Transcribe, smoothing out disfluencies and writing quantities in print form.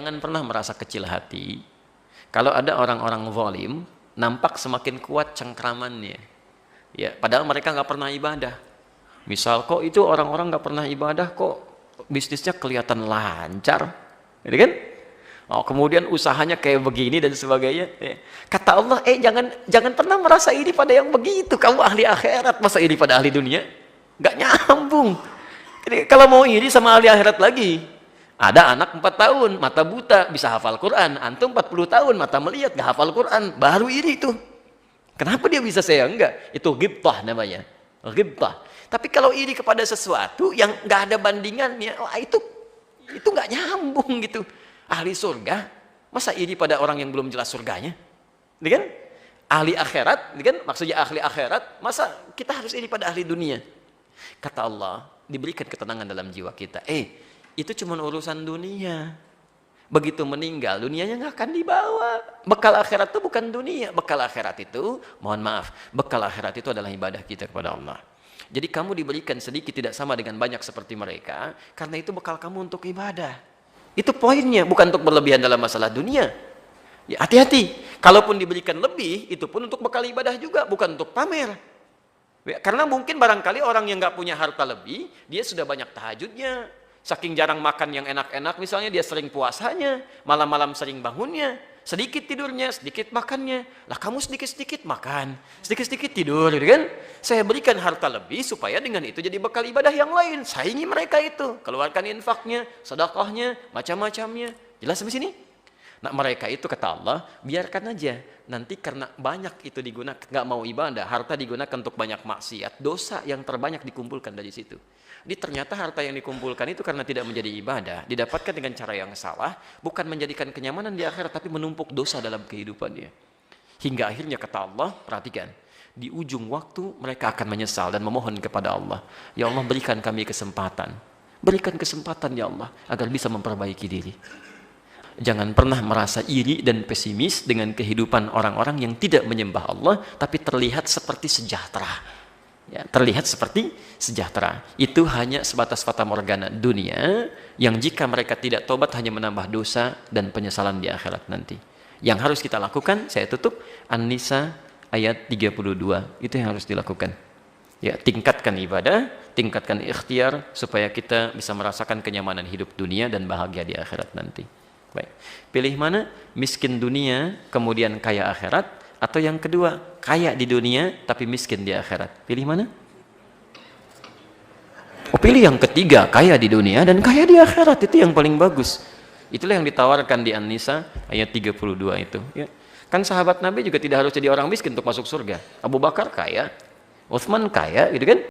jangan pernah merasa kecil hati. Kalau ada orang-orang zalim, nampak semakin kuat cengkramannya. Ya, padahal mereka nggak pernah ibadah. Misal kok itu orang-orang nggak pernah ibadah kok bisnisnya kelihatan lancar, gitu kan? Oh, kemudian usahanya kayak begini dan sebagainya. Kata Allah, jangan pernah merasa ini pada yang begitu. Kamu ahli akhirat, masa ini pada ahli dunia? Nggak nyambung. Jadi, kalau mau iri sama ahli akhirat lagi, ada anak 4 tahun, mata buta, bisa hafal Quran. Antum 40 tahun, mata melihat, nggak hafal Quran. Baru iri itu. Kenapa dia bisa, saya enggak? Itu ghibtah namanya. Ghibtah. Tapi kalau iri kepada sesuatu yang nggak ada bandingannya, wah itu nggak nyambung gitu. Ahli surga, masa iri pada orang yang belum jelas surganya? Ini kan? Ahli akhirat, ini kan? Maksudnya ahli akhirat, masa kita harus iri pada ahli dunia? Kata Allah, diberikan ketenangan dalam jiwa kita. Itu cuma urusan dunia. Begitu meninggal, dunianya nggak akan dibawa. Bekal akhirat itu bukan dunia. Bekal akhirat itu, mohon maaf, bekal akhirat itu adalah ibadah kita kepada Allah. Jadi kamu diberikan sedikit tidak sama dengan banyak seperti mereka, karena itu bekal kamu untuk ibadah. Itu poinnya, bukan untuk berlebihan dalam masalah dunia. Ya, hati-hati. Kalaupun diberikan lebih, itu pun untuk bekal ibadah juga, bukan untuk pamer. Ya, karena mungkin barangkali orang yang nggak punya harta lebih, dia sudah banyak tahajudnya. Saking jarang makan yang enak-enak, misalnya dia sering puasanya, malam-malam sering bangunnya, sedikit tidurnya, sedikit makannya. Lah kamu sedikit-sedikit makan, sedikit-sedikit tidur, gitu kan? Saya berikan harta lebih supaya dengan itu jadi bekal ibadah yang lain. Saingi mereka itu, keluarkan infaknya, sedekahnya, macam-macamnya. Jelas sampai sini? Nah mereka itu kata Allah, biarkan aja. Nanti karena banyak itu digunakan, nggak mau ibadah, harta digunakan untuk banyak maksiat, dosa yang terbanyak dikumpulkan dari situ. Jadi ternyata harta yang dikumpulkan itu karena tidak menjadi ibadah, didapatkan dengan cara yang salah, bukan menjadikan kenyamanan di akhirat, tapi menumpuk dosa dalam kehidupannya. Hingga akhirnya kata Allah, perhatikan, di ujung waktu mereka akan menyesal dan memohon kepada Allah, ya Allah berikan kami kesempatan, berikan kesempatan ya Allah, agar bisa memperbaiki diri. Jangan pernah merasa iri dan pesimis dengan kehidupan orang-orang yang tidak menyembah Allah, tapi terlihat seperti sejahtera. Ya, terlihat seperti sejahtera. Itu hanya sebatas fata morgana dunia yang jika mereka tidak tobat hanya menambah dosa dan penyesalan di akhirat nanti. Yang harus kita lakukan, saya tutup, An-Nisa ayat 32. Itu yang harus dilakukan. Ya, tingkatkan ibadah, tingkatkan ikhtiar supaya kita bisa merasakan kenyamanan hidup dunia dan bahagia di akhirat nanti. Baik. Pilih mana? Miskin dunia kemudian kaya akhirat, atau yang kedua, kaya di dunia tapi miskin di akhirat. Pilih mana? Oh, pilih yang ketiga, kaya di dunia dan kaya di akhirat. Itu yang paling bagus. Itulah yang ditawarkan di An-Nisa ayat 32 itu. Ya. Kan sahabat Nabi juga tidak harus jadi orang miskin untuk masuk surga. Abu Bakar kaya, Utsman kaya, gitu kan?